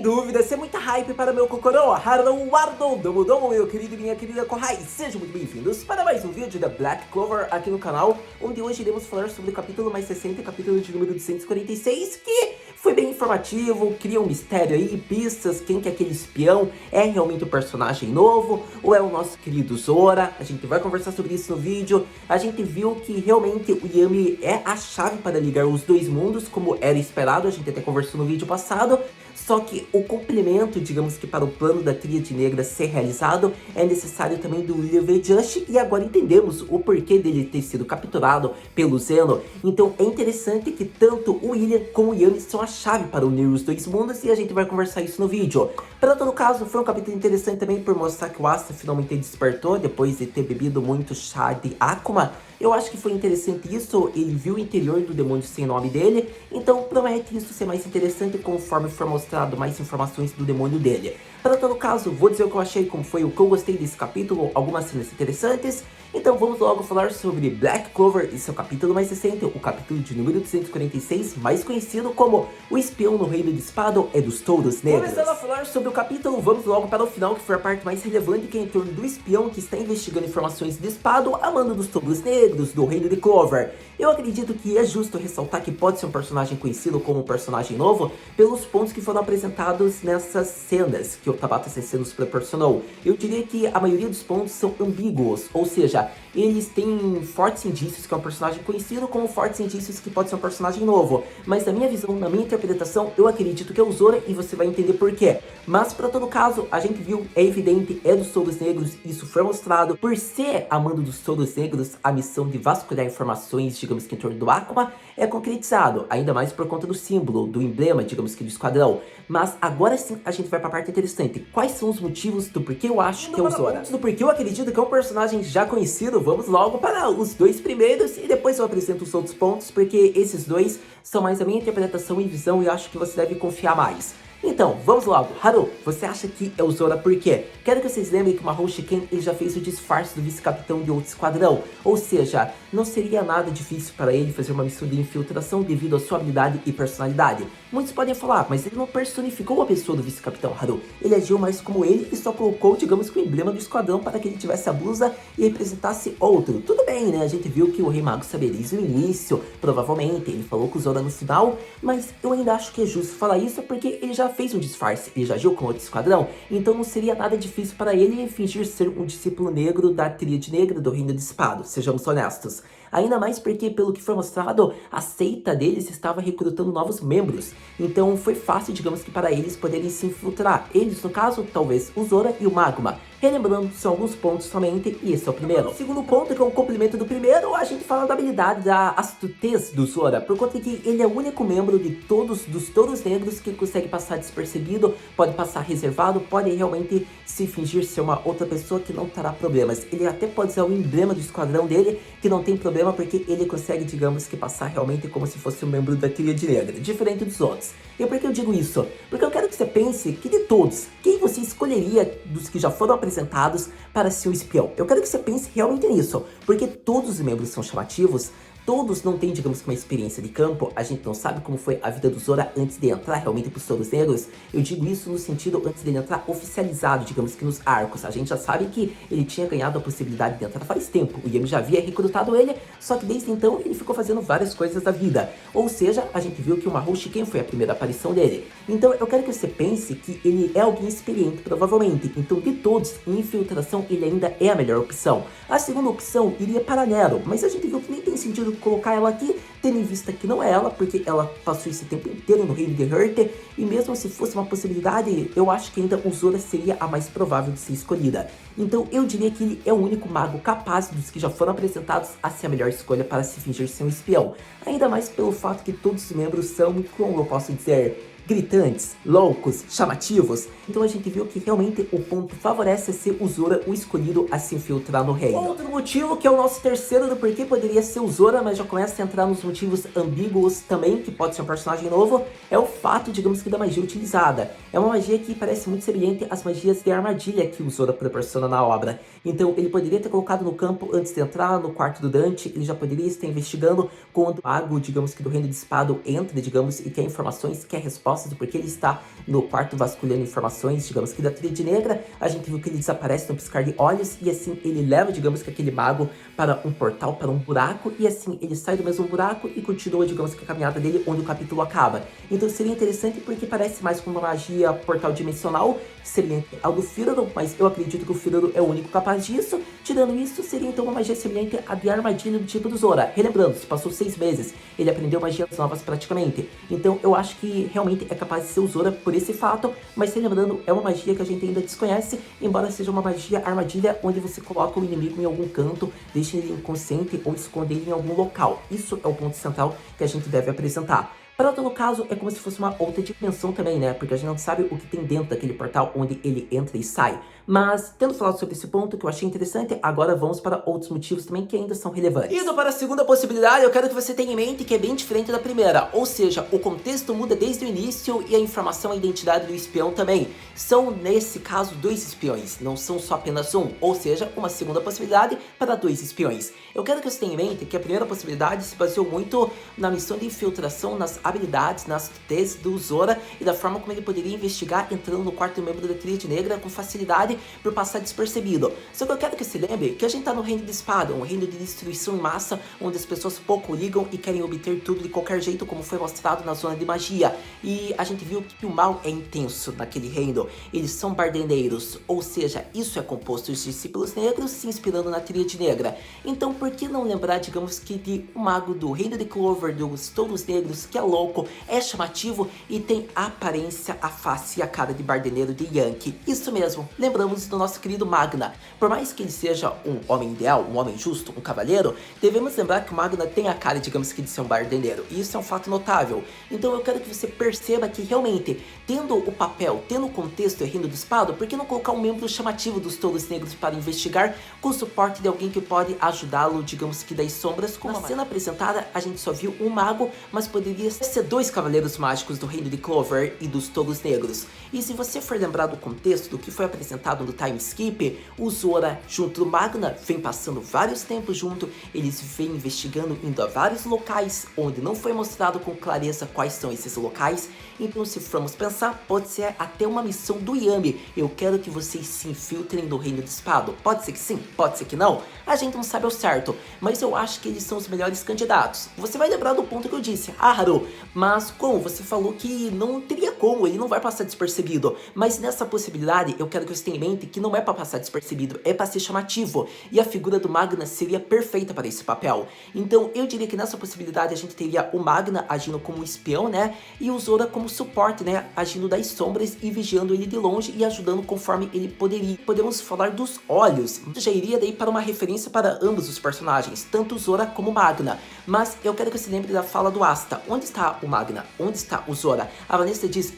dúvida, se é muita hype para meu Kokoro, Haruardo, Domo, meu querido e minha querida Kohai, sejam muito bem-vindos para mais um vídeo da Black Clover aqui no canal, onde hoje iremos falar sobre o capítulo mais 60, capítulo de número 246, que foi bem informativo, cria um mistério aí, pistas, quem que é aquele espião, é realmente um personagem novo, ou é o nosso querido Zora, a gente vai conversar sobre isso no vídeo, a gente viu que realmente o Yami é a chave para ligar os dois mundos, como era esperado, a gente até conversou no vídeo passado, só que o complemento, digamos que para o plano da Tríade Negra ser realizado, é necessário também do William V. Just, e agora entendemos o porquê dele ter sido capturado pelo Zeno. Então é interessante que tanto o William como o Yami são a chave para unir os dois mundos, e a gente vai conversar isso no vídeo. Para todo caso, foi um capítulo interessante também por mostrar que o Asta finalmente despertou, depois de ter bebido muito chá de Akuma. Eu acho que foi interessante isso, ele viu o interior do demônio sem nome dele, então promete isso ser mais interessante conforme for mostrado mais informações do demônio dele. Para todo caso, vou dizer o que eu achei, como foi o que eu gostei desse capítulo, algumas cenas interessantes. Então vamos logo falar sobre Black Clover e seu capítulo mais recente, o capítulo de número 246, mais conhecido como O Espião no Reino de Espado é dos Touros Negros. Começando a falar sobre o capítulo, vamos logo para o final, que foi a parte mais relevante, que é em torno do espião que está investigando informações de Espado a mando dos Touros Negros, do Reino de Clover. Eu acredito que é justo ressaltar que pode ser um personagem conhecido como um personagem novo pelos pontos que foram apresentados nessas cenas que o Tabata Sensei nos proporcionou. Eu diria que a maioria dos pontos são ambíguos, ou seja, eles têm fortes indícios que é um personagem conhecido como fortes indícios que pode ser um personagem novo. Mas na minha visão, na minha interpretação, eu acredito que é o Zora e você vai entender por quê. Mas para todo caso, a gente viu, é evidente, é dos Touros Negros, isso foi mostrado. Por ser a mando dos Touros Negros, a missão de vasculhar informações, digamos que em torno do Akuma, é concretizado, ainda mais por conta do símbolo, do emblema, digamos que do esquadrão. Mas agora sim a gente vai para a parte interessante. Quais são os motivos do porquê eu acho que é o Zora? Do porquê eu acredito que é um personagem já conhecido, vamos logo para os dois primeiros e depois eu apresento os outros pontos, porque esses dois são mais a minha interpretação e visão e eu acho que você deve confiar mais. Então, vamos logo. Haru, você acha que é o Zora por quê? Quero que vocês lembrem que o Mahou Shiken ele já fez o disfarce do vice-capitão de outro esquadrão. Ou seja, não seria nada difícil para ele fazer uma missão de infiltração devido à sua habilidade e personalidade. Muitos podem falar, mas ele não personificou a pessoa do vice-capitão Haru. Ele agiu mais como ele e só colocou, digamos que o emblema do esquadrão para que ele tivesse a blusa e representasse outro. Tudo bem, né? A gente viu que o Rei Mago saberia isso no início, provavelmente. Ele falou com o Zora no final, mas eu ainda acho que é justo falar isso porque ele já fez um disfarce, ele já agiu com outro esquadrão, então não seria nada difícil para ele fingir ser um discípulo negro da Tríade Negra do Reino de Espado, sejamos honestos. Ainda mais porque, pelo que foi mostrado, a seita deles estava recrutando novos membros, então foi fácil, digamos que para eles poderem se infiltrar. Eles, no caso, talvez o Zora e o Magma. Relembrando, são alguns pontos somente, e esse é o primeiro. O segundo ponto, que é um complemento do primeiro, a gente fala da habilidade, da astutez do Zora, por conta que ele é o único membro de todos dos Touros Negros que consegue passar despercebido, pode passar reservado, pode realmente se fingir ser uma outra pessoa que não terá problemas. Ele até pode ser o emblema do esquadrão dele, que não tem problema, porque ele consegue, digamos que, passar realmente como se fosse um membro da Tríade Negra, diferente dos outros. E por que eu digo isso? Porque eu quero que você pense que de todos, quem você escolheria dos que já foram apresentados para ser o espião? Eu quero que você pense realmente nisso, porque todos os membros são chamativos, todos não têm, digamos que uma experiência de campo, a gente não sabe como foi a vida do Zora antes de entrar realmente para os Touros Negros. Eu digo isso no sentido antes de ele entrar oficializado, digamos que nos arcos. A gente já sabe que ele tinha ganhado a possibilidade de entrar faz tempo, o Yami já havia recrutado ele, só que desde então ele ficou fazendo várias coisas da vida. Ou seja, a gente viu que o Mahou Shiken foi a primeira aparição dele. Então eu quero que você pense que ele é alguém experiente, provavelmente. Então de todos, em infiltração ele ainda é a melhor opção. A segunda opção iria para Nero, mas a gente viu que nem tem sentido colocar ela aqui, tendo em vista que não é ela, porque ela passou esse tempo inteiro no reino de Hurter, e mesmo se fosse uma possibilidade, eu acho que ainda o Zora seria a mais provável de ser escolhida. Então eu diria que ele é o único mago capaz dos que já foram apresentados a ser a melhor escolha para se fingir ser um espião. Ainda mais pelo fato que todos os membros são, como eu posso dizer, gritantes, loucos, chamativos. Então a gente viu que realmente o ponto favorece ser o Zora o escolhido a se infiltrar no reino. Outro motivo, que é o nosso terceiro do porquê poderia ser o Zora, mas já começa a entrar nos motivos ambíguos também, que pode ser um personagem novo, é o fato, digamos que, da magia utilizada. É uma magia que parece muito semelhante às magias de armadilha que o Zora proporciona na obra. Então ele poderia ter colocado no campo antes de entrar no quarto do Dante, ele já poderia estar investigando quando o mago, digamos que do Reino de Espado, entra, digamos, e quer informações, quer respostas respostas do porquê ele está no quarto vasculhando informações, digamos que da Tríade Negra. A gente viu que ele desaparece no piscar de olhos e assim ele leva, digamos que aquele mago para um portal, para um buraco, e assim ele sai do mesmo buraco e continua, digamos que a caminhada dele onde o capítulo acaba. Então seria interessante porque parece mais como uma magia portal dimensional, semelhante ao do Fígaro, mas eu acredito que o Fígaro é o único capaz disso. Tirando isso, seria então uma magia semelhante à de armadilha do tipo do Zora. Relembrando, se passou 6 meses, ele aprendeu magias novas praticamente. Então eu acho que realmente é capaz de ser o Zora por esse fato, mas relembrando, é uma magia que a gente ainda desconhece, embora seja uma magia armadilha onde você coloca o inimigo em algum canto, deixa ele inconsciente ou esconde ele em algum local. Isso é o ponto central que a gente deve apresentar. Para todo caso, é como se fosse uma outra dimensão também, né? Porque a gente não sabe o que tem dentro daquele portal onde ele entra e sai. Mas, tendo falado sobre esse ponto que eu achei interessante, agora vamos para outros motivos também que ainda são relevantes. Indo para a segunda possibilidade, eu quero que você tenha em mente que é bem diferente da primeira. Ou seja, o contexto muda desde o início e a informação e a identidade do espião também. São, nesse caso, 2 espiões, não são só apenas um. Ou seja, uma segunda possibilidade para 2 espiões. Eu quero que você tenha em mente que a primeira possibilidade se baseou muito na missão de infiltração, nas habilidades, nas teses do Zora e da forma como ele poderia investigar entrando no quarto membro da Tríade Negra com facilidade por passar despercebido. Só que eu quero que você lembre que a gente tá no reino de espada, um reino de destruição em massa, onde as pessoas pouco ligam e querem obter tudo de qualquer jeito, como foi mostrado na zona de magia. E a gente viu que o mal é intenso naquele reino. Eles são barderneiros, ou seja, isso é composto de discípulos negros se inspirando na Tríade Negra. Então por que não lembrar, digamos que de um mago do reino de Clover, dos touros negros, que é louco, é chamativo e tem a aparência, a face e a cara de bardeneiro de Yankee. Isso mesmo, lembramos do nosso querido Magna. Por mais que ele seja um homem ideal, um homem justo, um cavaleiro, devemos lembrar que o Magna tem a cara, digamos que, de ser um bardeneiro. E isso é um fato notável. Então eu quero que você perceba que realmente, tendo o papel, tendo o contexto e reino do espado, por que não colocar um membro chamativo dos touros negros para investigar com o suporte de alguém que pode ajudá-lo, digamos que das sombras? Como na cena apresentada, a gente só viu um mago, mas poderia ser 2 cavaleiros mágicos do reino de Clover e dos touros negros. E se você for lembrar do contexto do que foi apresentado no time skip, o Zora junto do Magna vem passando vários tempos junto, eles vêm investigando, indo a vários locais onde não foi mostrado com clareza quais são esses locais. Então se formos pensar, pode ser até uma missão do Yami. Eu quero que vocês se infiltrem no reino de espado. Pode ser que sim, pode ser que não, a gente não sabe ao certo, mas eu acho que eles são os melhores candidatos. Você vai lembrar do ponto que eu disse, Haru, mas como você falou que não teria como, ele não vai passar despercebido. Mas nessa possibilidade, eu quero que você tenha em mente que não é para passar despercebido, é para ser chamativo. E a figura do Magna seria perfeita para esse papel. Então eu diria que nessa possibilidade a gente teria o Magna agindo como espião, né? E o Zora como suporte, né? Agindo das sombras e vigiando ele de longe e ajudando conforme ele poderia. Podemos falar dos olhos. Já iria daí para uma referência para ambos os personagens, tanto o Zora como o Magna. Mas eu quero que você lembre da fala do Asta. Onde está o Magna? Onde está o Zora? A Vanessa diz,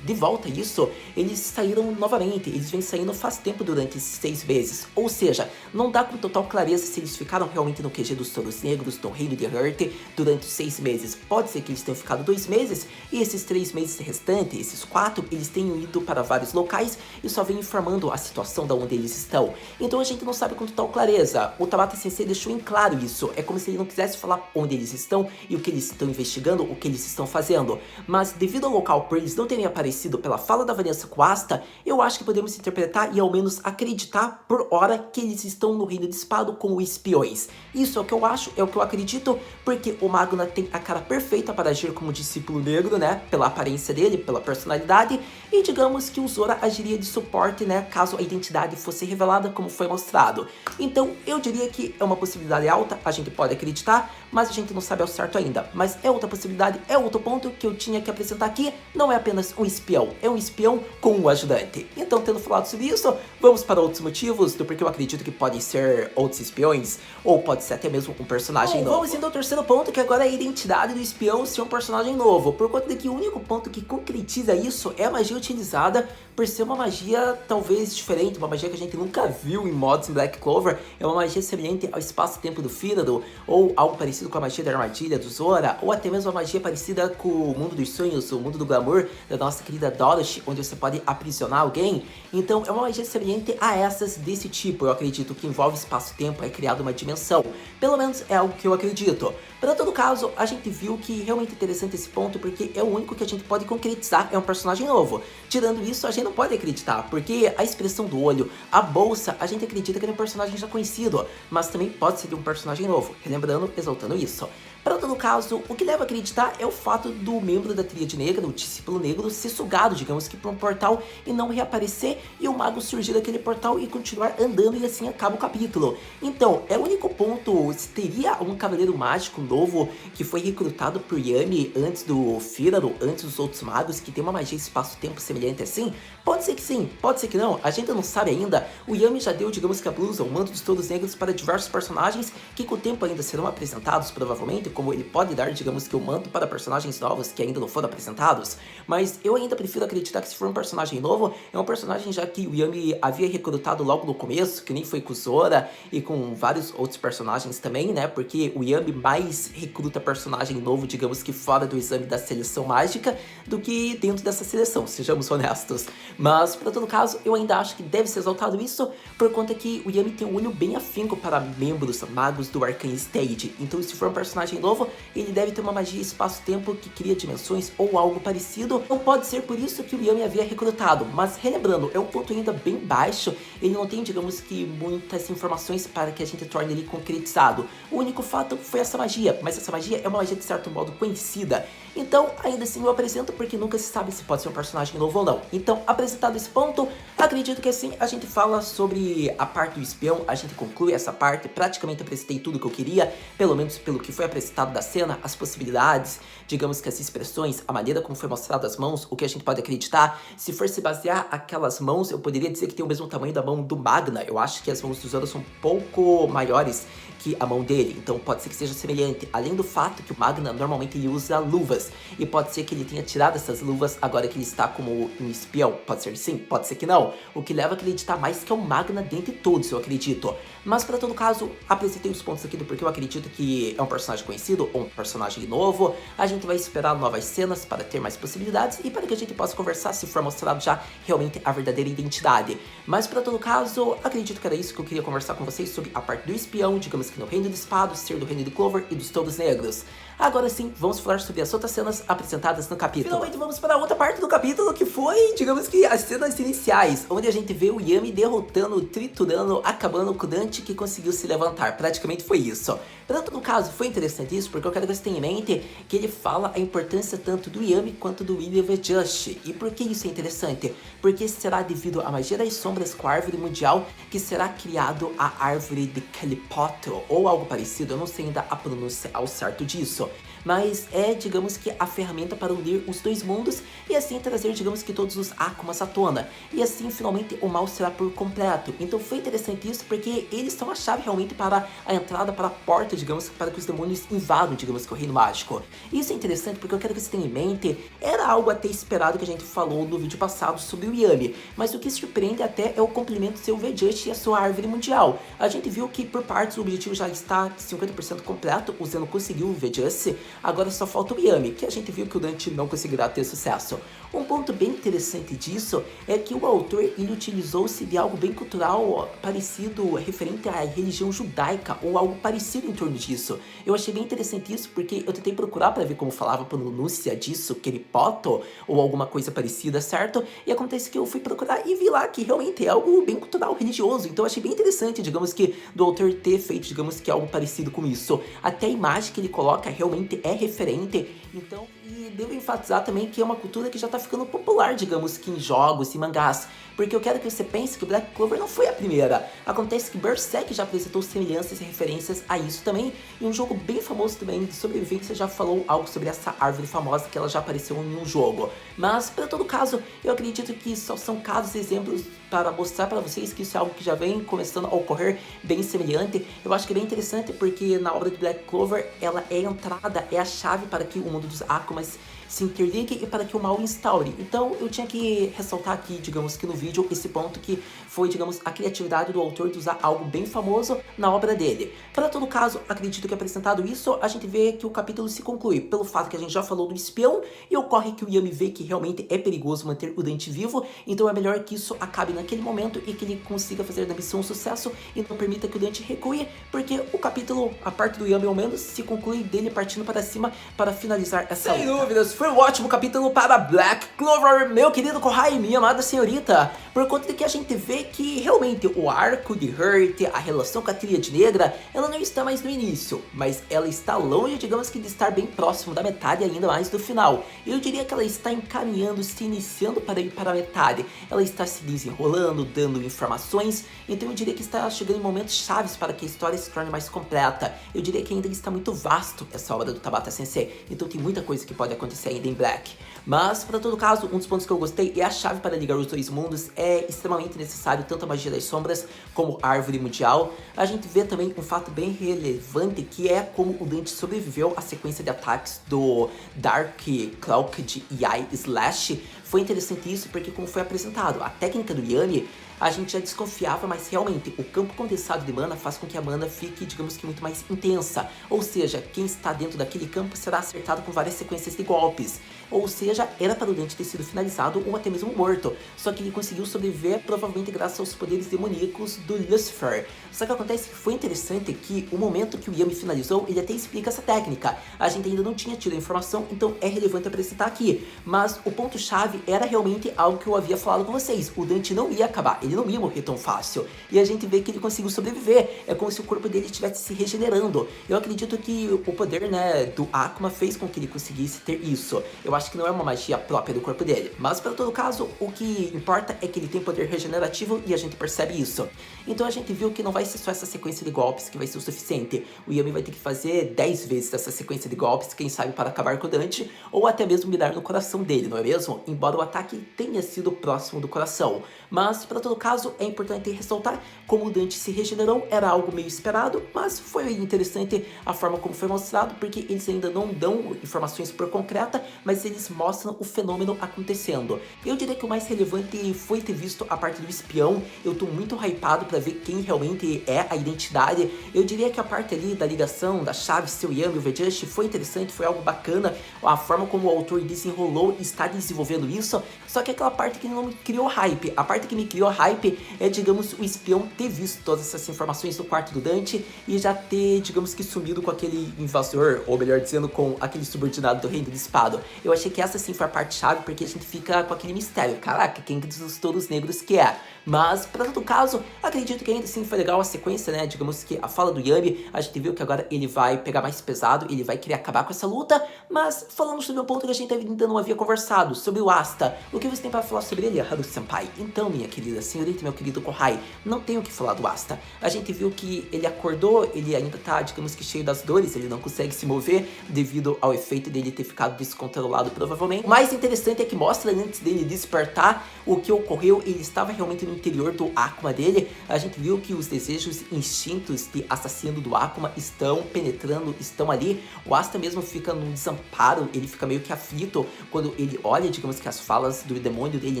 de volta isso? Eles saíram novamente, eles vêm saindo faz tempo durante esses 6 meses. Ou seja, não dá com total clareza se eles ficaram realmente no QG dos touros negros, no reino de Hurt, durante os 6 meses. Pode ser que eles tenham ficado 2 meses, e esses 3 meses restantes, esses 4, eles tenham ido para vários locais e só vem informando a situação da onde eles estão. Então a gente não sabe com total clareza. O Tabata Sensei deixou em claro isso. É como se ele não quisesse falar onde eles estão e o que eles estão investigando, o que eles estão fazendo. Mas devido ao local por eles não terem aparecido pela fala da Vanessa com Asta, eu acho que podemos interpretar e ao menos acreditar por hora que eles estão no reino de espado como espiões. Isso é o que eu acho, é o que eu acredito, porque o Magna tem a cara perfeita para agir como discípulo negro, né? Pela aparência dele, pela personalidade, e digamos que o Zora agiria de suporte, né? Caso a identidade fosse revelada como foi mostrado. Então eu diria que é uma possibilidade alta, a gente pode acreditar, mas a gente não sabe ao certo ainda. Mas é outra possibilidade, é outro ponto que eu tinha que apresentar aqui, não é apenas um espião, é um espião com um ajudante. Então, tendo falado sobre isso, vamos para outros motivos do porquê eu acredito que podem ser outros espiões, ou pode ser até mesmo um personagem novo. Vamos indo ao terceiro ponto, que agora é a identidade do espião ser um personagem novo, por conta de que o único ponto que concretiza isso é a magia utilizada, por ser uma magia talvez diferente, uma magia que a gente nunca viu em mods em Black Clover, é uma magia semelhante ao espaço-tempo do Fígaro, ou algo parecido com a magia da armadilha do Zora, ou até mesmo a magia parecida com o mundo dos sonhos, o mundo do glamour, Clover, da nossa querida Dorothy, onde você pode aprisionar alguém. Então é uma magia semelhante a essas desse tipo, eu acredito, que envolve espaço-tempo, é criado uma dimensão. Pelo menos é algo que eu acredito. Para todo caso, a gente viu que realmente é interessante esse ponto, porque é o único que a gente pode concretizar, é um personagem novo. Tirando isso, a gente não pode acreditar, porque a expressão do olho, a bolsa, a gente acredita que é um personagem já conhecido, mas também pode ser de um personagem novo, relembrando, exaltando isso. Para todo caso, o que leva a acreditar é o fato do membro da Tríade Negra, o Discípulo Negro, ser sugado, digamos que, por um portal e não reaparecer, e o mago surgir daquele portal e continuar andando, e assim acaba o capítulo. Então, é o único ponto, se teria um Cavaleiro Mágico novo que foi recrutado por Yami antes do Fíraro, antes dos outros magos, que tem uma magia espaço-tempo semelhante assim? Pode ser que sim, pode ser que não, a gente não sabe ainda. O Yami já deu, digamos que a blusa, o manto dos Todos Negros para diversos personagens que com o tempo ainda serão apresentados, provavelmente, como ele pode dar, digamos que o manto para personagens novos que ainda não foram apresentados. Mas eu ainda prefiro acreditar que se for um personagem novo, é um personagem já que o Yami havia recrutado logo no começo, que nem foi com o Zora e com vários outros personagens também, né? Porque o Yami mais recruta personagem novo, digamos que fora do exame da seleção mágica, do que dentro dessa seleção, sejamos honestos. Mas, para todo caso, eu ainda acho que deve ser exaltado isso, por conta que o Yami tem um olho bem afinco para membros magos do Arcane Stage. Então, se for um personagem novo, ele deve ter uma magia espaço-tempo que cria dimensões ou algo parecido. Não pode ser por isso que o Yami havia recrutado, mas relembrando, é um ponto ainda bem baixo, ele não tem, digamos que, muitas informações para que a gente torne ele concretizado. O único fato foi essa magia, mas essa magia é uma magia de certo modo conhecida. Então, ainda assim eu apresento porque nunca se sabe se pode ser um personagem novo ou não. Então, apresentado esse ponto, acredito que assim a gente fala sobre a parte do espião, a gente conclui essa parte, praticamente apresentei tudo que eu queria, pelo menos pelo que foi apresentado da cena, as possibilidades, digamos que as expressões, a maneira como foi mostrado as mãos, o que a gente pode acreditar. Se for se basear aquelas mãos, eu poderia dizer que tem o mesmo tamanho da mão do Magna. Eu acho que as mãos do Zoro são um pouco maiores que a mão dele, então pode ser que seja semelhante, além do fato que o Magna normalmente ele usa luvas, e pode ser que ele tenha tirado essas luvas agora que ele está como um espião, pode ser sim, pode ser que não, o que leva a acreditar mais que é o Magna dentre todos, eu acredito. Mas para todo caso, apresentei os pontos aqui do porquê eu acredito que é um personagem conhecido ou um personagem novo. A gente vai esperar novas cenas para ter mais possibilidades e para que a gente possa conversar se for mostrado já realmente a verdadeira identidade. Mas para todo caso, acredito que era isso que eu queria conversar com vocês sobre a parte do espião, digamos que no Reino do Espado, ser do Reino de Clover e dos Todos Negros. Agora sim, vamos falar sobre as outras cenas apresentadas no capítulo. Finalmente vamos para a outra parte do capítulo, que foi, digamos que, as cenas iniciais, onde a gente vê o Yami derrotando, triturando, acabando com o Dante que conseguiu se levantar. Praticamente foi isso. Tanto no caso, foi interessante isso, porque eu quero que você tenha em mente que ele fala a importância tanto do Yami quanto do William the Just. E por que isso é interessante? Porque será devido à magia das sombras com a árvore mundial que será criado a árvore de Calipoto, ou algo parecido, eu não sei ainda a pronúncia ao certo disso. Mas é, digamos que, a ferramenta para unir os dois mundos e assim trazer, digamos que, todos os Akumas à tona. E assim, finalmente, o mal será por completo. Então foi interessante isso porque eles são a chave realmente para a entrada, para a porta, digamos, para que os demônios invadam, digamos que, o reino mágico. Isso é interessante porque eu quero que você tenha em mente, era algo até esperado que a gente falou no vídeo passado sobre o Yami. Mas o que surpreende até é o complemento seu V-Just e a sua árvore mundial. A gente viu que por partes o objetivo já está 50% completo, o Zeno conseguiu o V-Just. Agora só falta o Yami, que a gente viu que o Dante não conseguirá ter sucesso. Um ponto bem interessante disso é que o autor ele utilizou-se de algo bem cultural parecido, referente à religião judaica, ou algo parecido em torno disso. Eu achei bem interessante isso porque eu tentei procurar para ver como falava a pronúncia disso, Keripoto, ou alguma coisa parecida, certo? E acontece que eu fui procurar e vi lá que realmente é algo bem cultural, religioso. Então eu achei bem interessante, digamos que, do autor ter feito, digamos que, algo parecido com isso. Até a imagem que ele coloca realmente é referente, então, e devo enfatizar também que é uma cultura que já tá ficando popular, digamos que em jogos e mangás, porque eu quero que você pense que Black Clover não foi a primeira. Acontece que Berserk já apresentou semelhanças e referências a isso também, e um jogo bem famoso também de sobrevivência já falou algo sobre essa árvore famosa que ela já apareceu em um jogo. Mas, para todo caso, eu acredito que só são casos e exemplos para mostrar para vocês que isso é algo que já vem começando a ocorrer bem semelhante. Eu acho que é bem interessante porque na obra de Black Clover ela é a entrada, é a chave para que o mundo dos Akumas se interligue e para que o mal instaure. Então eu tinha que ressaltar aqui, digamos que no vídeo, esse ponto que foi, digamos, a criatividade do autor de usar algo bem famoso na obra dele. Para todo caso, acredito que apresentado isso, a gente vê que o capítulo se conclui pelo fato que a gente já falou do espião e ocorre que o Yami vê que realmente é perigoso manter o Dante vivo, então é melhor que isso acabe naquele momento e que ele consiga fazer da missão um sucesso e não permita que o Dante recue, porque o capítulo, a parte do Yami ao menos, se conclui dele partindo para cima para finalizar essa luta. Sem dúvidas, foi um ótimo capítulo para Black Clover, meu querido Kohai, minha amada senhorita, por conta de que a gente vê que realmente o arco de Hurt, a relação com a Tríade Negra, ela não está mais no início, mas ela está longe, digamos que de estar bem próximo da metade, ainda mais do final. Eu diria que ela está encaminhando, se iniciando para ir para a metade. Ela está se desenrolando, dando informações, então eu diria que está chegando em momentos chaves para que a história se torne mais completa. Eu diria que ainda está muito vasto essa obra do Tabata Sensei, então tem muita coisa que pode acontecer ainda em Black. Mas, para todo caso, um dos pontos que eu gostei é a chave para ligar os dois mundos, é extremamente necessário tanto a magia das sombras como a árvore mundial. A gente vê também um fato bem relevante que é como o Dante sobreviveu à sequência de ataques do Dark Cloaked Eye Slash. Foi interessante isso porque, como foi apresentado, a técnica do Yami a gente já desconfiava, mas realmente o campo condensado de mana faz com que a mana fique, digamos que, muito mais intensa. Ou seja, quem está dentro daquele campo será acertado com várias sequências de golpes. Ou seja, era para o Dante ter sido finalizado ou até mesmo morto. Só que ele conseguiu sobreviver, provavelmente graças aos poderes demoníacos do Lucifer. Só que acontece que foi interessante que o momento que o Yami finalizou, ele até explica essa técnica. A gente ainda não tinha tido a informação, então é relevante apresentar aqui. Mas o ponto-chave era realmente algo que eu havia falado com vocês. O Dante não ia acabar, ele não ia morrer tão fácil. E a gente vê que ele conseguiu sobreviver. É como se o corpo dele estivesse se regenerando. Eu acredito que o poder, né, do Akuma fez com que ele conseguisse ter isso. Eu acho que não é uma magia própria do corpo dele. Mas, para todo caso, o que importa é que ele tem poder regenerativo e a gente percebe isso. Então a gente viu que não vai ser só essa sequência de golpes que vai ser o suficiente. O Yami vai ter que fazer 10 vezes essa sequência de golpes, quem sabe para acabar com o Dante, ou até mesmo mirar no coração dele, não é mesmo? Embora o ataque tenha sido próximo do coração. Mas, para todo caso, é importante ressaltar como o Dante se regenerou, era algo meio esperado, mas foi interessante a forma como foi mostrado, porque eles ainda não dão informações por concreta, mas eles mostram o fenômeno acontecendo. Eu diria que o mais relevante foi ter visto a parte do espião. Eu tô muito hypado para ver quem realmente é a identidade. Eu diria que a parte ali da ligação, da chave, seu Yami e o Vejust foi interessante, foi algo bacana, a forma como o autor desenrolou e está desenvolvendo isso, só que aquela parte que não me criou hype, a parte que me criou hype é, digamos, o espião ter visto todas essas informações do quarto do Dante e já ter, digamos que, sumido com aquele invasor, ou melhor dizendo, com aquele subordinado do Reino do Espado. Eu achei que essa sim foi a parte chave, porque a gente fica com aquele mistério, caraca, quem dos touros negros que é? Mas, para todo caso, acredito que ainda assim foi legal a sequência, né? Digamos que a fala do Yami, a gente viu que agora ele vai pegar mais pesado, ele vai querer acabar com essa luta, mas falando sobre um ponto que a gente ainda não havia conversado, sobre o Asta, o que você tem para falar sobre ele, Haru-senpai? Então, minha querida senhorita e meu querido Kohai, não tenho o que falar do Asta. A gente viu que ele acordou, ele ainda tá, digamos que, cheio das dores, ele não consegue se mover devido ao efeito dele ter ficado descontrolado, provavelmente. O mais interessante é que mostra, antes dele despertar, o que ocorreu, ele estava realmente no interior do Akuma dele. A gente viu que os desejos, instintos de assassino do Akuma estão penetrando, estão ali. O Asta mesmo fica num desamparo, ele fica meio que aflito quando ele olha, digamos que, as falas do demônio dele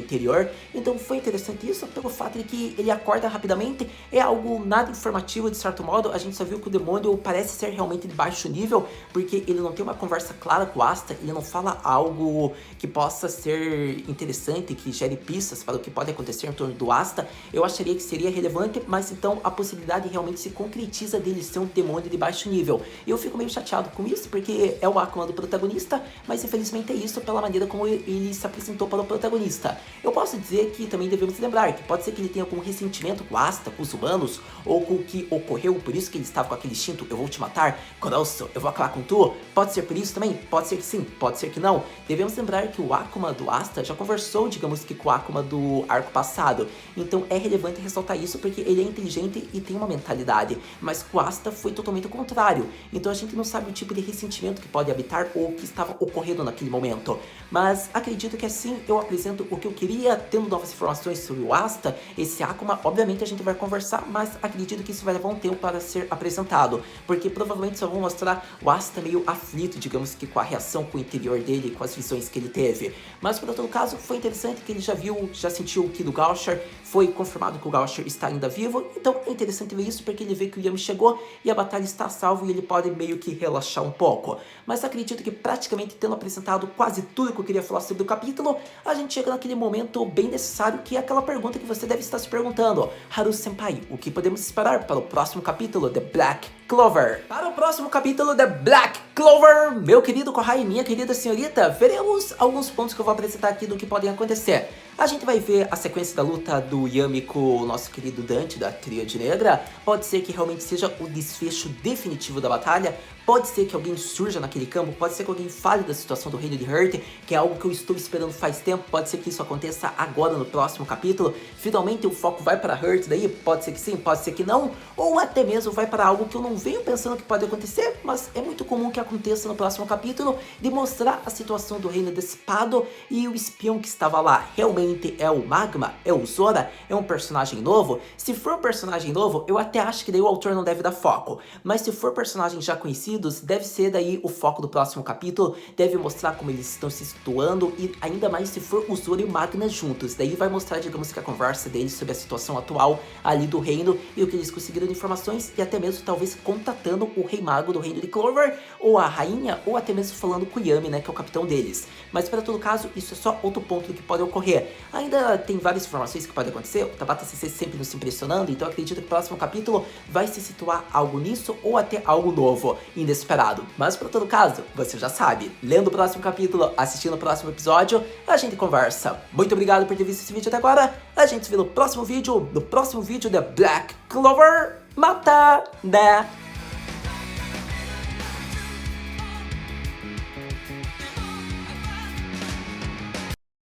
interior. Então foi interessante isso, pelo fato de que ele acorda rapidamente, é algo nada informativo de certo modo. A gente só viu que o demônio parece ser realmente de baixo nível, porque ele não tem uma conversa clara com o Asta, ele não fala algo que possa ser interessante, que gere pistas para o que pode acontecer em torno do Asta. Eu acharia que seria relevante, mas então a possibilidade realmente se concretiza dele ser um demônio de baixo nível. Eu fico meio chateado com isso, porque é o Akuma do protagonista, mas infelizmente é isso pela maneira como ele se apresentou para o protagonista. Eu posso dizer que também devemos lembrar que pode ser que ele tenha algum ressentimento com o Asta, com os humanos, ou com o que ocorreu, por isso que ele estava com aquele instinto, eu vou te matar, grosso, eu vou acabar com tu. Pode ser por isso também? Pode ser que sim, pode ser que não. Devemos lembrar que o Akuma do Asta já conversou, digamos que, com o Akuma do arco passado. Então é relevante ressaltar isso porque ele é inteligente e tem uma mentalidade, mas com o Asta foi totalmente o contrário. Então a gente não sabe o tipo de ressentimento que pode habitar ou o que estava ocorrendo naquele momento. Mas acredito que assim eu apresento o que eu queria, tendo novas informações sobre o Asta, esse Akuma. Obviamente a gente vai conversar, mas acredito que isso vai levar um tempo para ser apresentado, porque provavelmente só vão mostrar o Asta meio aflito, digamos que, com a reação com o interior dele, com as visões visões que ele teve. Mas por todo caso, foi interessante que ele já sentiu o Ki do Gaucher, foi confirmado que o Gaucher está ainda vivo, então é interessante ver isso porque ele vê que o Yami chegou e a batalha está salva e ele pode meio que relaxar um pouco. Mas acredito que praticamente tendo apresentado quase tudo que eu queria falar sobre o capítulo, a gente chega naquele momento bem necessário que é aquela pergunta que você deve estar se perguntando: Haru-senpai, o que podemos esperar para o próximo capítulo de Black Clover? Para o próximo capítulo de Black Clover, meu querido Kohai e minha querida senhorita, veremos alguns pontos que eu vou apresentar aqui do que podem acontecer. A gente vai ver a sequência da luta do Yami com o nosso querido Dante da Tríade Negra. Pode ser que realmente seja o desfecho definitivo da batalha. Pode ser que alguém surja naquele campo, pode ser que alguém fale da situação do reino de Hurt, que é algo que eu estou esperando faz tempo. Pode ser que isso aconteça agora no próximo capítulo. Finalmente o foco vai para Hurt, daí pode ser que sim, pode ser que não. Ou até mesmo vai para algo que eu não venho pensando que pode acontecer, mas é muito comum que aconteça no próximo capítulo, de mostrar a situação do reino dissipado e o espião que estava lá realmente é o Magma, é o Zora, é um personagem novo. Se for um personagem novo, eu até acho que daí o autor não deve dar foco, mas se for personagens já conhecidos, deve ser daí o foco do próximo capítulo, deve mostrar como eles estão se situando e ainda mais se for o Zoro e o Magma juntos, daí vai mostrar, digamos que a conversa deles sobre a situação atual ali do reino e o que eles conseguiram de informações e até mesmo talvez contatando o Rei Mago do reino de Clover ou a rainha ou até mesmo falando com o Yami, né, que é o capitão deles. Mas para todo caso, isso é só outro ponto do que pode ocorrer. Ainda tem várias informações que podem acontecer, o Tabata CC sempre nos impressionando, então acredito que o próximo capítulo vai se situar algo nisso ou até algo novo, inesperado. Mas para todo caso, você já sabe, lendo o próximo capítulo, assistindo o próximo episódio, a gente conversa. Muito obrigado por ter visto esse vídeo até agora, a gente se vê no próximo vídeo da Black Clover. Mata, né?